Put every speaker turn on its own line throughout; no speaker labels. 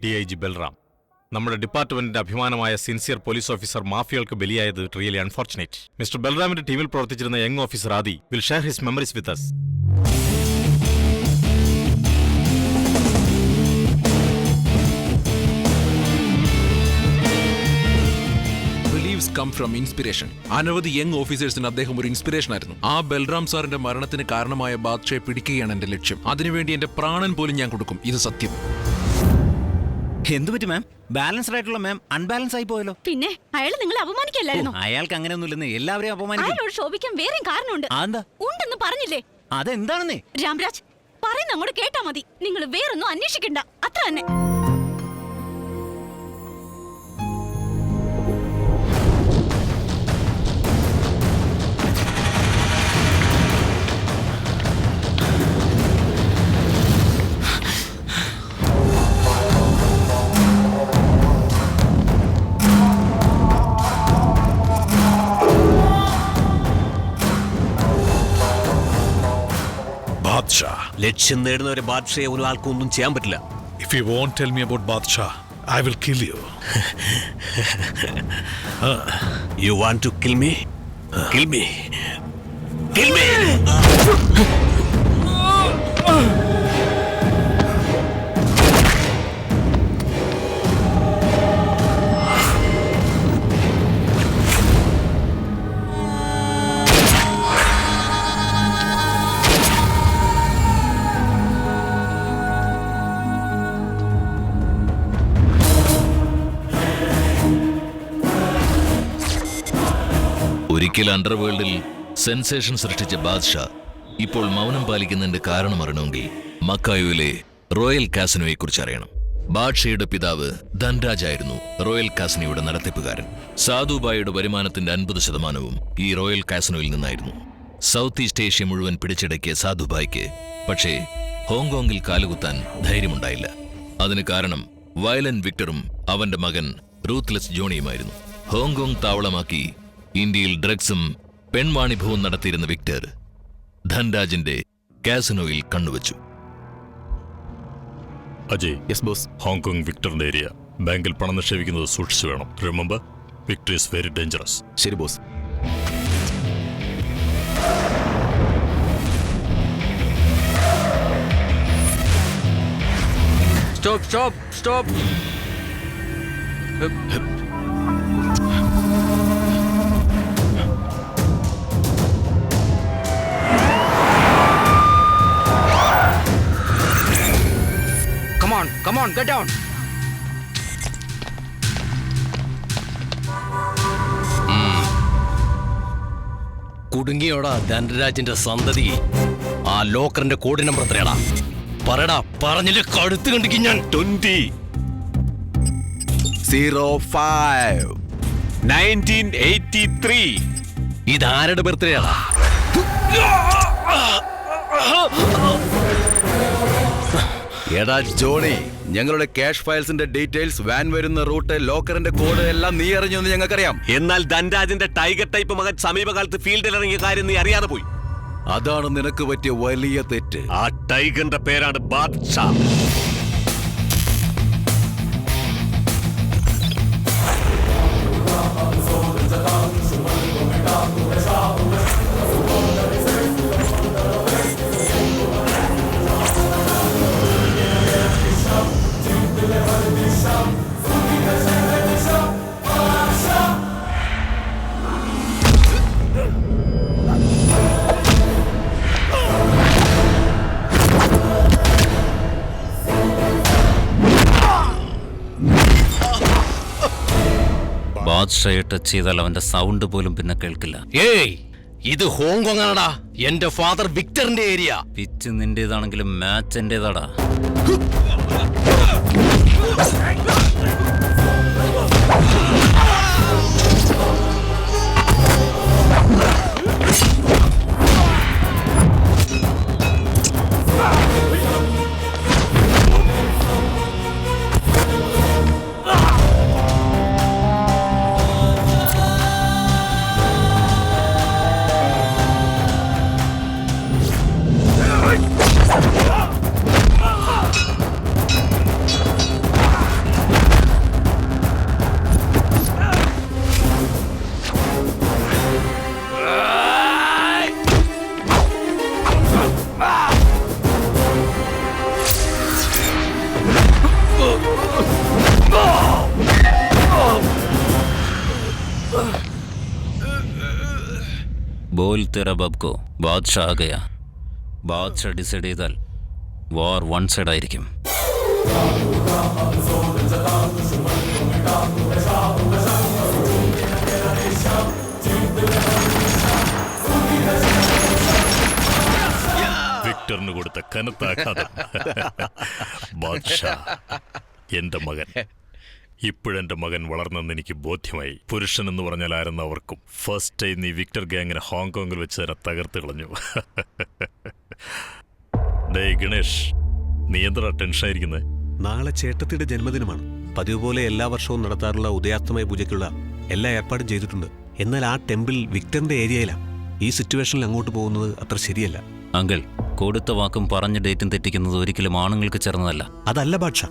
DIG Balram. നമ്മുടെ ഡിപ്പാർട്ട്മെന്റിന്റെ അഭിമാനമായ സിൻസിയർ പോലീസ് ഓഫീസർ മാഫിയകൾക്ക് ബലിയായത് റിയലി അൺഫോർച്ചുനേറ്റ്. മിസ്റ്റർ ബൽറാമിന്റെ ടീമിൽ പ്രവർത്തിച്ചിരുന്ന young officer Aadi will share his memories with us.
Come from inspiration. അനവധി യങ് ഓഫീസേഴ്സിന് അദ്ദേഹം ഒരു ഇൻസ്പിറേഷൻ ആയിരുന്നു. ആ ബൽറാം സാറിന്റെ മരണത്തിന് കാരണമായ ബാദ്ഷയെ പിടിക്കുകയാണ് എന്റെ ലക്ഷ്യം. അതിനുവേണ്ടി എന്റെ പ്രാണൻ പോലും ഞാൻ കൊടുക്കും. ഇത് സത്യം.
എന്തു പറ്റി മാം? ബാലൻസ്ഡ് ആയിട്ടുള്ള മാം അൺബാലൻസ് ആയി പോയല്ലോ.
പിന്നെ അയാൾ നിങ്ങളെ അപമാനിക്കല്ലായിരുന്നു.
അയാൾക്ക് അങ്ങനെയൊന്നുമില്ലെന്ന് എല്ലാവരെയും അപമാനിക്കും.
അയാളോട് ശോഭിക്കാൻ വേറെയും കാരണമുണ്ട്.
എന്താ
ഉണ്ടെന്ന് പറഞ്ഞില്ലേ?
അതെന്താണെന്നേ?
രാംരാജ് പറയുന്ന അങ്ങോട്ട് കേട്ടാ മതി. നിങ്ങൾ വേറൊന്നും അന്വേഷിക്കണ്ട, അത്ര തന്നെ.
ലക്ഷ്യം നേടുന്നവരെ ബാദ്ഷയെ ഒരു ആൾക്കൊന്നും ചെയ്യാൻ പറ്റില്ല.
If you won't tell me about Badshah, I will kill you.
You want to kill me? Kill me. Kill me.
ഒരിക്കൽ അണ്ടർവേൾഡിൽ സെൻസേഷൻ സൃഷ്ടിച്ച ബാദ്ഷാ ഇപ്പോൾ മൗനം പാലിക്കുന്നതിന്റെ കാരണം അറിയണമെങ്കിൽ മക്കായോയിലെ റോയൽ കാസിനോയെക്കുറിച്ച് അറിയണം. ബാദ്ഷയുടെ പിതാവ് ധൻരാജ് ആയിരുന്നു റോയൽ കാസിനോയുടെ നടത്തിപ്പുകാരൻ. സാധുബായിയുടെ വരുമാനത്തിന്റെ 50% ഈ റോയൽ കാസിനോയിൽ നിന്നായിരുന്നു. സൗത്ത് ഈസ്റ്റ് ഏഷ്യ മുഴുവൻ പിടിച്ചടക്കിയ സാധുബായിക്ക് പക്ഷേ ഹോങ്കോങ്ങിൽ കാലുകുത്താൻ ധൈര്യമുണ്ടായില്ല. അതിന് കാരണം വയലൻ വിക്ടറും അവന്റെ മകൻ റൂത്ത്ലെസ് ജോണിയുമായിരുന്നു. ഹോങ്കോങ് താവളമാക്കി ഇന്ത്യയിൽ ഡ്രഗ്സും പെൺവാണിഭവും നടത്തിയിരുന്ന വിക്ടർ ധൻരാജിന്റെ കാസിനോയിൽ കണ്ണുവച്ചു.
Ajay,
yes boss.
ഹോങ്കോങ് വിക്ടറിന്റെ ഏരിയ. ബാങ്കിൽ പണം നിക്ഷേപിക്കുന്നത് സൂക്ഷിച്ചു വേണം. Remember, Victor is very dangerous.
ശരി boss.
Stop. Come on, get down.
കുടുങ്ങിയോടാ ധനരാജിന്റെ സന്തതി. ആ ലോക്കറിന്റെ കോഡ് നമ്പർ എത്രയാടാ? പറടാ, പറഞ്ഞില്ല കടുത്ത് കണ്ടിക്കും ഞാൻ.
2005 1983.
ഇതാരുടെ ബർത്ത്ഡേ ആടാ?
എടാ ജോണി, ഞങ്ങളുടെ ക്യാഷ് ഫയൽസിന്റെ ഡീറ്റെയിൽസ്, വാൻ വരുന്ന റൂട്ട്, ലോക്കറിന്റെ കോഡ് എല്ലാം നീ അറിഞ്ഞു എന്ന് ഞങ്ങൾക്കറിയാം.
എന്നാൽ ധൻരാജിന്റെ ടൈഗർ ടൈപ്പ് മകൻ സമീപകാലത്ത് ഫീൽഡിൽ ഇറങ്ങിയ കാര്യം നീ അറിയാതെ പോയി.
അതാണ് നിനക്ക് പറ്റിയ വലിയ തെറ്റ്.
ആ ടൈഗറിന്റെ പേരാണ് ബാദ്ഷാ.
ബാദ്ഷയെ ടച്ച് ചെയ്താൽ അവന്റെ സൗണ്ട് പോലും പിന്നെ കേൾക്കില്ല.
ഏയ്, ഇത് ഹോങ്കോങ് ആണടാ. എന്റെ ഫാദർ വിക്ടറിന്റെ ഏരിയ.
പിച്ച് നിന്റേതാണെങ്കിലും മാച്ച് എന്റേതാടാ. बोल तेरा बब को बादशाह आ गया. ബാദ്ഷാ ഡിസൈഡ് ചെയ്താൽ വാർ വൺ സൈഡ് ആയിരിക്കും.
വിക്ടറിന് കൊടുത്ത കനത്ത ആഘാതം. ബാദ്ഷാ, എന്റെ മകൻ. ഇപ്പോഴെന്റെ മകൻ വളർന്നെന്ന് എനിക്ക് ബോധ്യമായി. പുരുഷൻ എന്ന് പറഞ്ഞാൽ ആരെന്ന് അവർക്കും. ഫസ്റ്റ് ടൈം നീ വിക്ടർ ഗാങ്ങിനെ ഹോങ്കോങ്ങിൽ വെച്ച് തന്നെ തകർത്ത് കളഞ്ഞു. ഡേ ഗണേഷ്, നീ എന്താ ടെൻഷനായിരിക്കുന്നത്?
നാളെ ചേട്ടത്തിയുടെ ജന്മദിനമാണ്. പതിവ് പോലെ എല്ലാ വർഷവും നടത്താറുള്ള ഉദയാസ്തമയ പൂജയ്ക്കുള്ള എല്ലാ ഏർപ്പാടും ചെയ്തിട്ടുണ്ട്. എന്നാൽ ആ ടെമ്പിൾ വിക്ടറിന്റെ ഏരിയയിലാണ്. ഈ സിറ്റുവേഷനിൽ അങ്ങോട്ട് പോകുന്നത് അത്ര ശരിയല്ല.
അങ്കിൾ, കൊടുത്ത വാക്കും പറഞ്ഞ ഡേറ്റും തെറ്റിക്കുന്നത് ഒരിക്കലും ആണുങ്ങൾക്ക് ചേർന്നതല്ല.
അതല്ല ബാദ്ഷാ.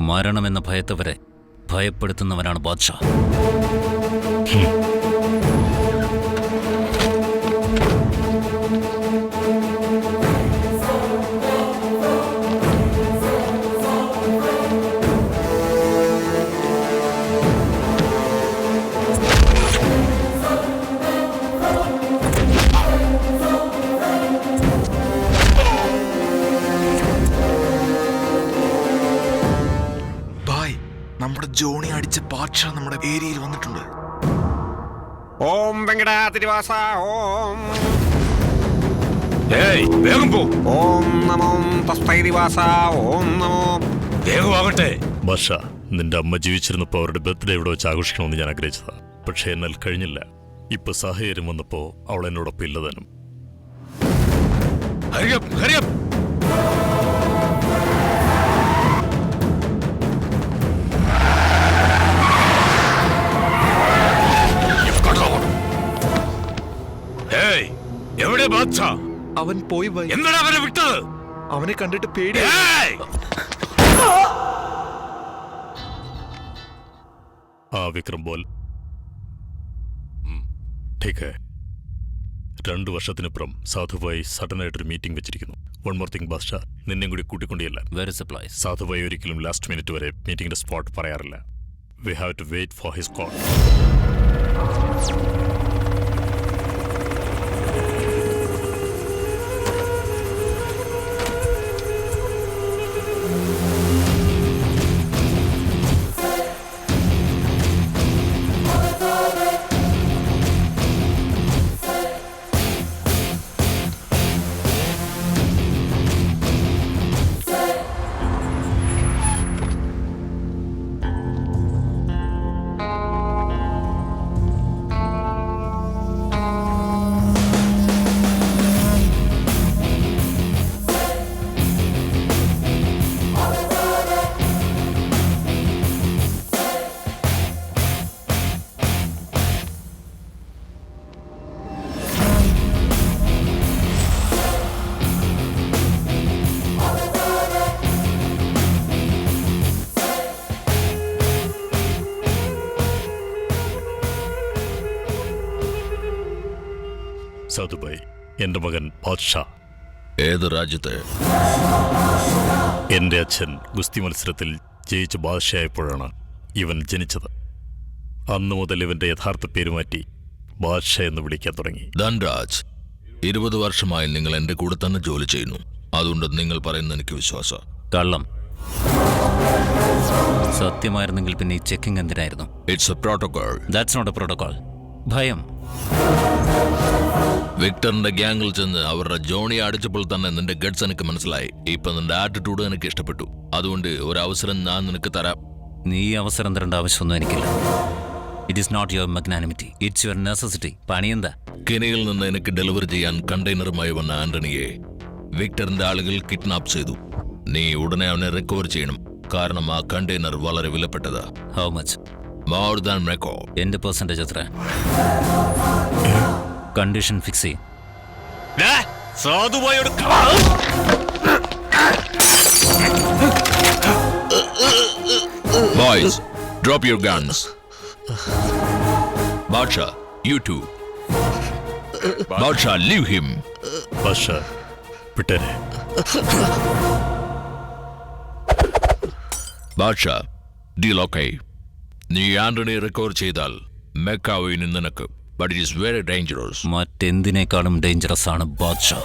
മരണമെന്ന ഭയത്തെ വരെ ഭയപ്പെടുത്തുന്നവനാണ് ബാദ്ഷാ.
നമ്മുടെ ജോണി അടിച്ച ബാദ്ഷാ നമ്മുടെ ഏരിയയിൽ വന്നിട്ടുണ്ട്.
ഓം വെങ്കടാതിരിവാസ ഓം.
വേഗം പോ.
ഓം നമോ തസ്തൈരിവാസ ഓം നമോ.
വേഗമാകട്ടെ.
ബാദ്ഷാ, നിന്റെ അമ്മ ജീവിച്ചിരുന്നപ്പോൾ അവരുടെ ബർത്ത്ഡേ ഇവിടെ വെച്ച് ആഘോഷിക്കണമെന്ന് ഞാൻ ആഗ്രഹിച്ചതാ. പക്ഷേ എന്നാൽ കഴിഞ്ഞില്ല. ഇപ്പൊ സാഹചര്യം വന്നപ്പോ അവൾ എന്നോടൊപ്പം ഇല്ലതാനും.
Hurry up, hurry up. എവിടെ ബാദ്ഷാ?
അവൻ പോയി.
എന്താണ് അവനെ വിട്ടത്?
അവനെ കണ്ടിട്ട് പേടി.
ആ വിക്രം ബോൽ. ടേക്ക് 2 വർഷത്തിനപ്പുറം സാധുവായി സഡനായിട്ടൊരു മീറ്റിംഗ് വെച്ചിരിക്കുന്നു. വൺ മോർ തിങ് ബാദ്ഷാ, നിന്നെ കൂടി കൂട്ടിക്കൊണ്ടില്ല.
Very surprise.
സാധുവായി ഒരിക്കലും ലാസ്റ്റ് മിനിറ്റ് വരെ മീറ്റിംഗിന്റെ സ്പോട്ട് പറയാറില്ല. We have to wait for his call. Sadhubhai, എന്റെ മകൻ ബാദ്ഷാ.
ഏത് രാജ്യത്തെ?
എന്റെ അച്ഛൻ ഗുസ്തി മത്സരത്തിൽ ജയിച്ച് ബാദ്ഷായപ്പോഴാണ് ഇവൻ ജനിച്ചത്. അന്നു മുതൽ ഇവന്റെ യഥാർത്ഥ പേര് മാറ്റി ബാദ്ഷാ എന്ന് വിളിക്കാൻ തുടങ്ങി.
ധൻരാജ്, 20 വർഷമായി നിങ്ങൾ എന്റെ കൂടെ തന്നെ ജോലി ചെയ്യുന്നു. അതുകൊണ്ട് നിങ്ങൾ പറയുന്നത് എനിക്ക് വിശ്വാസം.
കള്ളം. സത്യമായിരുന്നെങ്കിൽ പിന്നെ ഈ ചെക്കിംഗ് എന്തിനായിരുന്നു?
It's a protocol.
That's not a protocol. ഭയം.
വിക്ടറിന്റെ ഗ്യാങ്ങിൽ ചെന്ന് അവരുടെ ജോണി അടിച്ചപ്പോൾ തന്നെ നിന്റെ ഗഡ്സ് എനിക്ക് മനസ്സിലായി. ഇപ്പൊ നിന്റെ ആറ്റിറ്റ്യൂഡ് എനിക്ക് ഇഷ്ടപ്പെട്ടു. അതുകൊണ്ട് ഒരു അവസരം ഞാൻ നിനക്ക് തരാം.
നീ അവസരം തരേണ്ട ആവശ്യമൊന്നും എനിക്കില്ല. It is not your magnanimity, it's your necessity. പണിയെന്താ?
കെനിയിൽ നിന്ന് എനിക്ക് ഡെലിവറി ചെയ്യാൻ കണ്ടെയ്നറുമായി വന്ന ആന്റണിയെ വിക്ടറിന്റെ ആളുകൾ കിഡ്നാപ്പ് ചെയ്തു. നീ ഉടനെ അവനെ റിക്കവർ ചെയ്യണം. കാരണം ആ കണ്ടെയ്നർ വളരെ വിലപ്പെട്ടതാ.
How much?
മോർ ദാൻ റെക്കോ.
എന്റെ പെർസെന്റേജ് എത്ര? കണ്ടീഷൻ ഫിക്സ് ചെയ്യും.
Boys, drop your guns. Badsha, you too. Badsha, leave him.
Badsha, വിട്ടേരെ.
Badsha, deal okay. നീ ആന്റണി റിക്കവർ ചെയ്താൽ മെക്കാവിന് നിനക്ക്. But it is very dangerous.
മറ്റെന്തിനേക്കാളും ഡേഞ്ചറസ് ആണ് ബാദ്ഷാ.